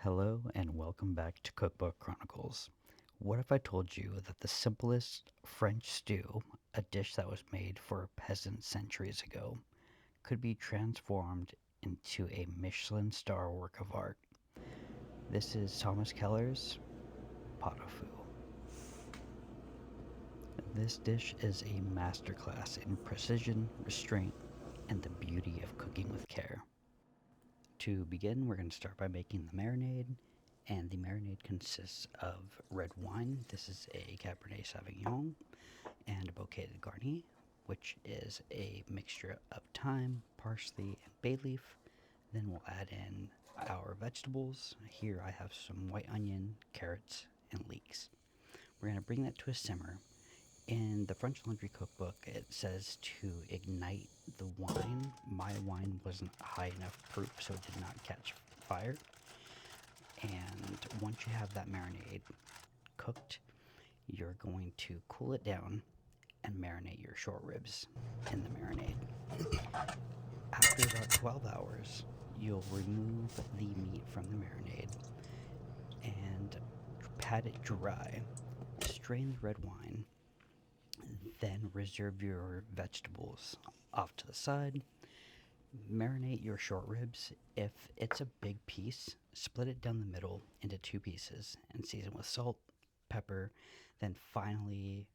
Hello and welcome back to Cookbook Chronicles. What if I told you that the simplest French stew, a dish that was made for peasants centuries ago, could be transformed into a Michelin-star work of art? This is Thomas Keller's Pot-au-Feu. This dish is a masterclass in precision, restraint, and the beauty of cooking with care. To begin, we're going to start by making the marinade, and the marinade consists of red wine. This is a Cabernet Sauvignon, and a bouquet de garni, which is a mixture of thyme, parsley, and bay leaf. Then we'll add in our vegetables. Here I have some white onion, carrots, and leeks. We're going to bring that to a simmer. In the French Laundry Cookbook, it says to ignite the wine. My wine wasn't high enough proof, so it did not catch fire. And once you have that marinade cooked, you're going to cool it down and marinate your short ribs in the marinade. After about 12 hours, you'll remove the meat from the marinade and pat it dry. Strain the red wine, then reserve your vegetables off to the side. Marinate your short ribs. If it's a big piece, split it down the middle into two pieces and season with salt, pepper, then finally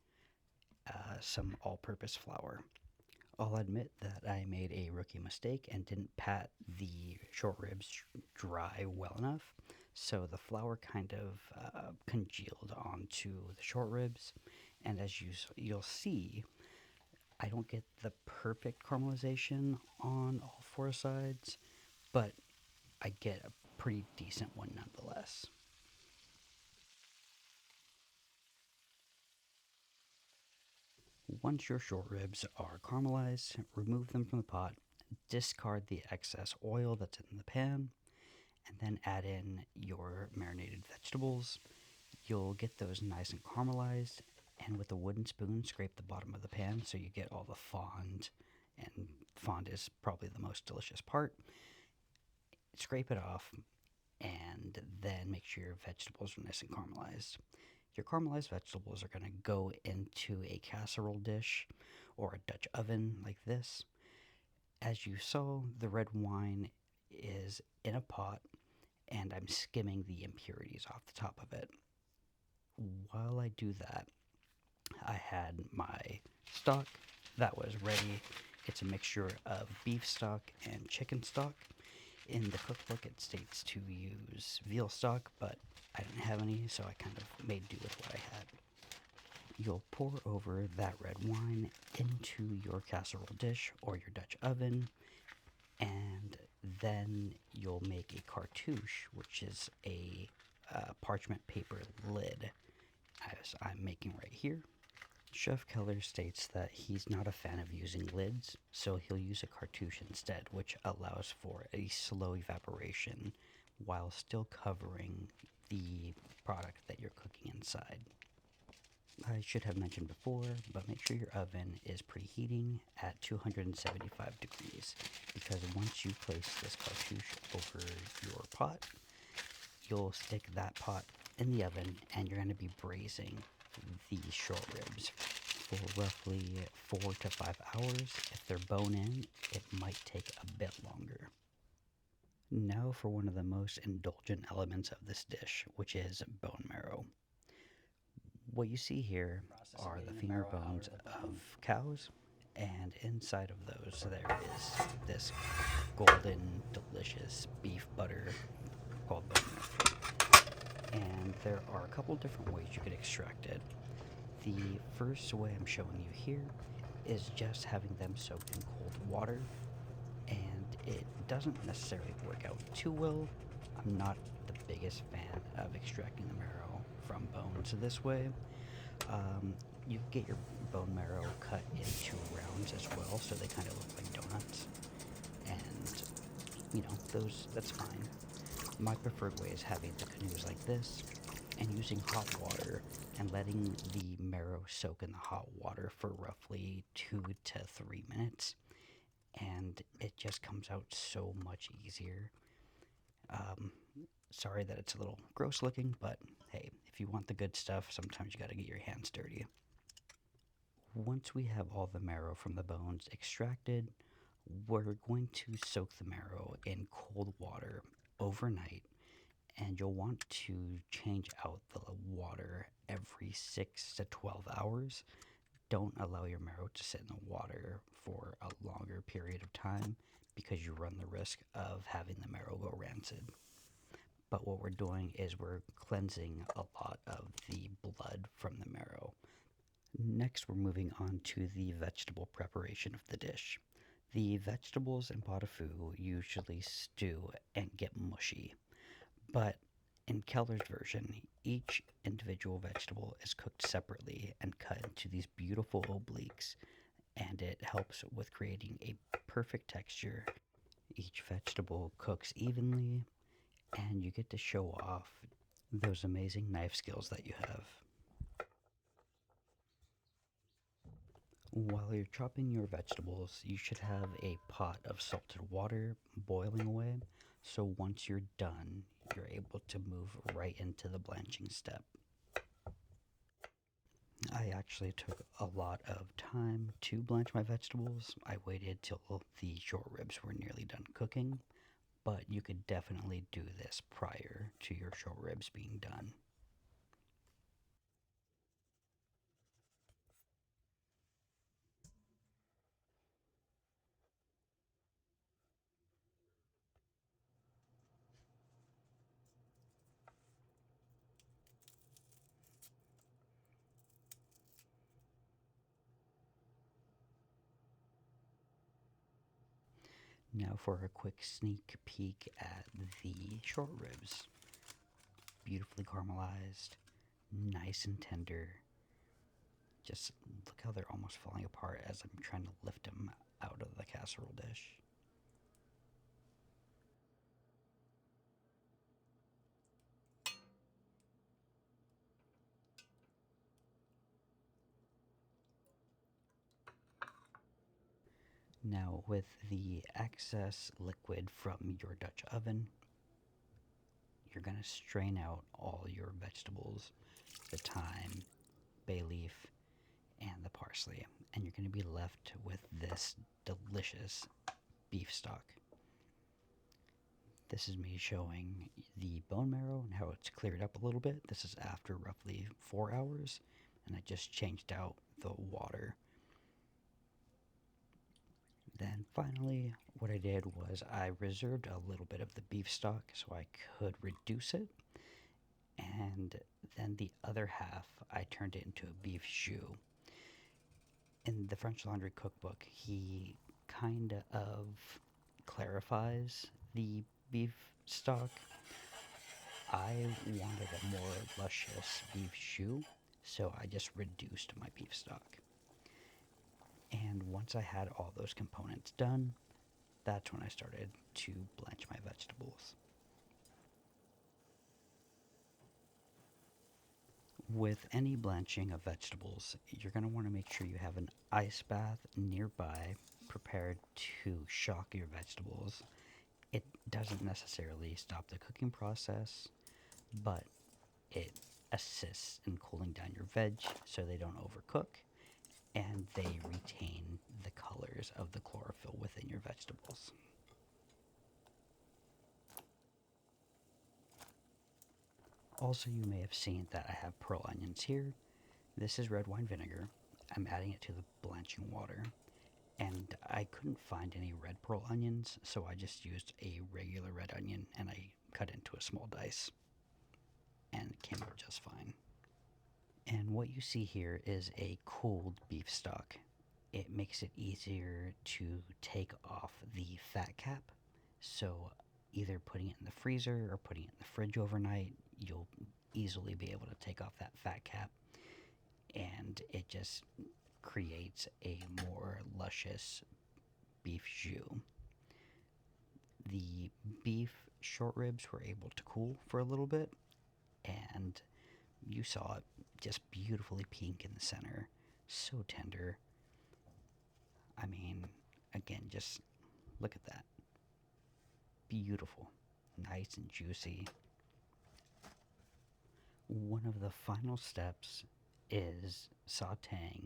some all purpose flour. I'll admit that I made a rookie mistake and didn't pat the short ribs dry well enough, so the flour kind of congealed onto the short ribs, and as you'll see, I don't get the perfect caramelization on all four sides, but I get a pretty decent one nonetheless. Once your short ribs are caramelized, remove them from the pot, discard the excess oil that's in the pan, and then add in your marinated vegetables. You'll get those nice and caramelized, and with a wooden spoon, scrape the bottom of the pan so you get all the fond, and fond is probably the most delicious part. Scrape it off, and then make sure your vegetables are nice and caramelized. Your caramelized vegetables are going to go into a casserole dish or a Dutch oven like this. As you saw, the red wine is in a pot, and I'm skimming the impurities off the top of it. While I do that, I had my stock that was ready. It's a mixture of beef stock and chicken stock. In the cookbook, it states to use veal stock, but I didn't have any, so I kind of made do with what I had. You'll pour over that red wine into your casserole dish or your Dutch oven, and then you'll make a cartouche, which is a parchment paper lid, as I'm making right here. Chef Keller states that he's not a fan of using lids, so he'll use a cartouche instead, which allows for a slow evaporation while still covering the product that you're cooking inside. I should have mentioned before, but make sure your oven is preheating at 275 degrees, because once you place this cartouche over your pot, you'll stick that pot in the oven and you're going to be braising the short ribs for roughly 4 to 5 hours. If they're bone in, it might take a bit longer. Now for one of the most indulgent elements of this dish, which is bone marrow. What you see here are the femur bones of cows, and inside of those there is this golden, delicious beef butter called bone marrow. And there are a couple different ways you could extract it. The first way I'm showing you here is just having them soaked in cold water, and it doesn't necessarily work out too well. I'm not the biggest fan of extracting the marrow from bones this way. You get your bone marrow cut into rounds as well, so they kind of look like donuts, and that's fine. My preferred way is having the canoes like this and using hot water and letting the marrow soak in the hot water for roughly 2 to 3 minutes, and it just comes out so much easier. Sorry that it's a little gross looking, but hey, if you want the good stuff, sometimes you gotta get your hands dirty. Once we have all the marrow from the bones extracted, we're going to soak the marrow in cold water overnight, and you'll want to change out the water every 6 to 12 hours. Don't allow your marrow to sit in the water for a longer period of time because you run the risk of having the marrow go rancid. But what we're doing is we're cleansing a lot of the blood from the marrow. Next, we're moving on to the vegetable preparation of the dish. The vegetables in pot-au-feu usually stew and get mushy, but in Keller's version, each individual vegetable is cooked separately and cut into these beautiful obliques, and it helps with creating a perfect texture. Each vegetable cooks evenly, and you get to show off those amazing knife skills that you have. While you're chopping your vegetables, you should have a pot of salted water boiling away, so once you're done, you're able to move right into the blanching step. I actually took a lot of time to blanch my vegetables. I waited till the short ribs were nearly done cooking, but you could definitely do this prior to your short ribs being done. Now for a quick sneak peek at the short ribs. Beautifully caramelized, nice and tender. Just look how they're almost falling apart as I'm trying to lift them out of the casserole dish. Now with the excess liquid from your Dutch oven, you're going to strain out all your vegetables, the thyme, bay leaf, and the parsley, and you're going to be left with this delicious beef stock. This is me showing the bone marrow and how it's cleared up a little bit. This is after roughly 4 hours, and I just changed out the water. Then finally, what I did was I reserved a little bit of the beef stock so I could reduce it, and then the other half I turned it into a beef jus. In the French Laundry cookbook, he kind of clarifies the beef stock. I wanted a more luscious beef jus, so I just reduced my beef stock. And once I had all those components done, that's when I started to blanch my vegetables. With any blanching of vegetables, you're going to want to make sure you have an ice bath nearby prepared to shock your vegetables. It doesn't necessarily stop the cooking process, but it assists in cooling down your veg so they don't overcook and they retain the colors of the chlorophyll within your vegetables. Also, you may have seen that I have pearl onions here. This is red wine vinegar. I'm adding it to the blanching water, and I couldn't find any red pearl onions, so I just used a regular red onion and I cut into a small dice, and it came out just fine. And what you see here is a cooled beef stock. It makes it easier to take off the fat cap, so either putting it in the freezer or putting it in the fridge overnight, you'll easily be able to take off that fat cap, and it just creates a more luscious beef jus. The beef short ribs were able to cool for a little bit, and you saw it just beautifully pink in the center, so tender. I mean, again, just look at that. Beautiful, nice and juicy. One of the final steps is sauteing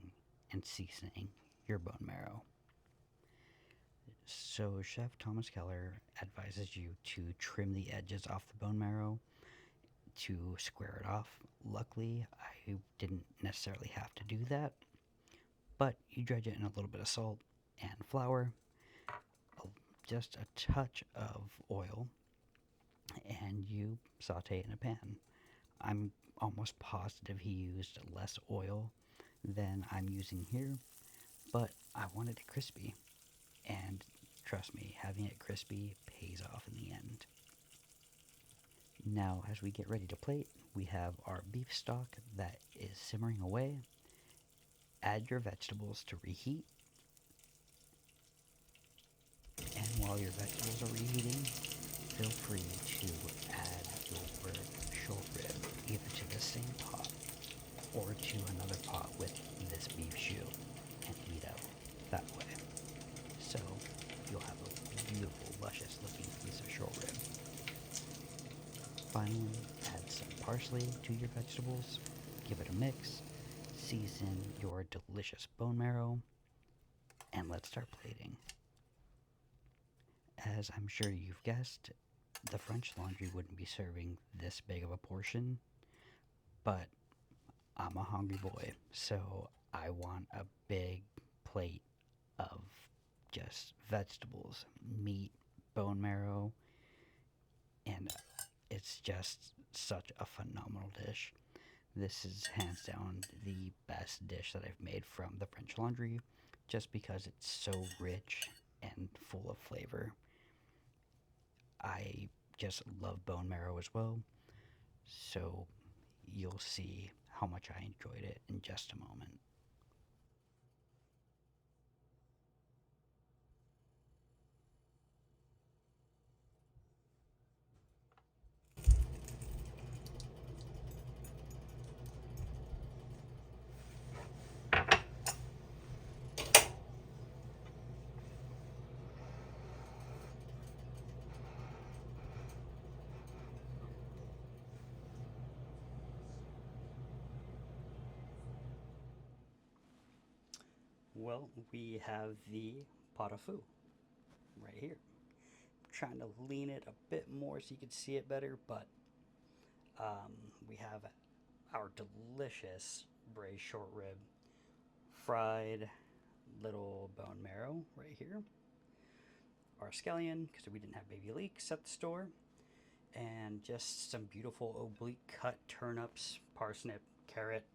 and seasoning your bone marrow. So, Chef Thomas Keller advises you to trim the edges off the bone marrow to square it off. Luckily, I didn't necessarily have to do that, but you dredge it in a little bit of salt and flour, just a touch of oil, and you saute in a pan. I'm almost positive he used less oil than I'm using here, but I wanted it crispy, and trust me, having it crispy pays off in the end. Now, as we get ready to plate, we have our beef stock that is simmering away. Add your vegetables to reheat, and while your vegetables are reheating, feel free to add your short rib either to the same pot or to another pot with this beef shoe and heat up that way. So you'll have a beautiful, luscious looking piece of short rib. Finally, add some parsley to your vegetables, give it a mix, season your delicious bone marrow, and let's start plating. As I'm sure you've guessed, the French Laundry wouldn't be serving this big of a portion, but I'm a hungry boy, so I want a big plate of just vegetables, meat, bone marrow, and it's just such a phenomenal dish. This is hands down the best dish that I've made from the French Laundry, just because it's so rich and full of flavor. I just love bone marrow as well, so you'll see how much I enjoyed it in just a moment. Well, we have the Pot-au-Feu right here. I'm trying to lean it a bit more so you can see it better, but we have our delicious braised short rib, fried little bone marrow right here, our scallion because we didn't have baby leeks at the store, and just some beautiful oblique cut turnips, parsnip, carrot,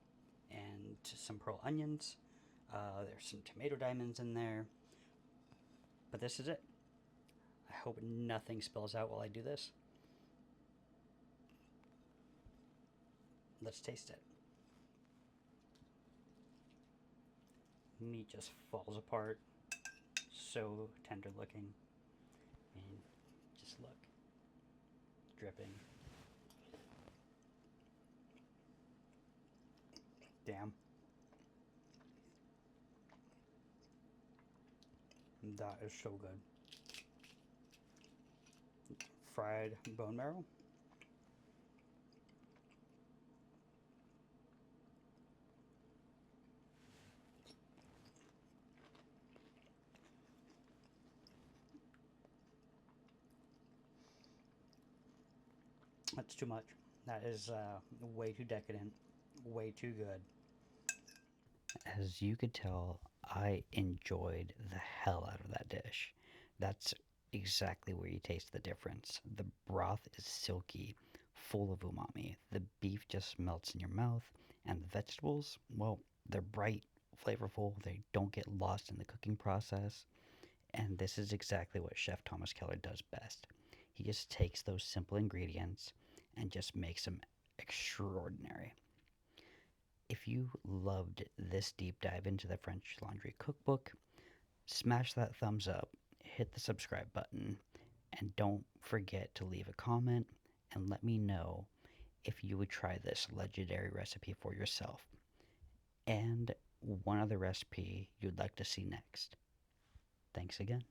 and some pearl onions. There's some tomato diamonds in there, but this is it. I hope nothing spills out while I do this. Let's taste it. Meat just falls apart. So tender looking. I mean, just look. Dripping. Damn. That is so good. Fried bone marrow. That's too much. That is way too decadent. Way too good. As you could tell, I enjoyed the hell out of that dish. That's exactly where you taste the difference. The broth is silky, full of umami. The beef just melts in your mouth, and the vegetables, well, they're bright, flavorful. They don't get lost in the cooking process. And this is exactly what Chef Thomas Keller does best. He just takes those simple ingredients and just makes them extraordinary. If you loved this deep dive into the French Laundry Cookbook, smash that thumbs up, hit the subscribe button, and don't forget to leave a comment and let me know if you would try this legendary recipe for yourself and one other recipe you'd like to see next. Thanks again.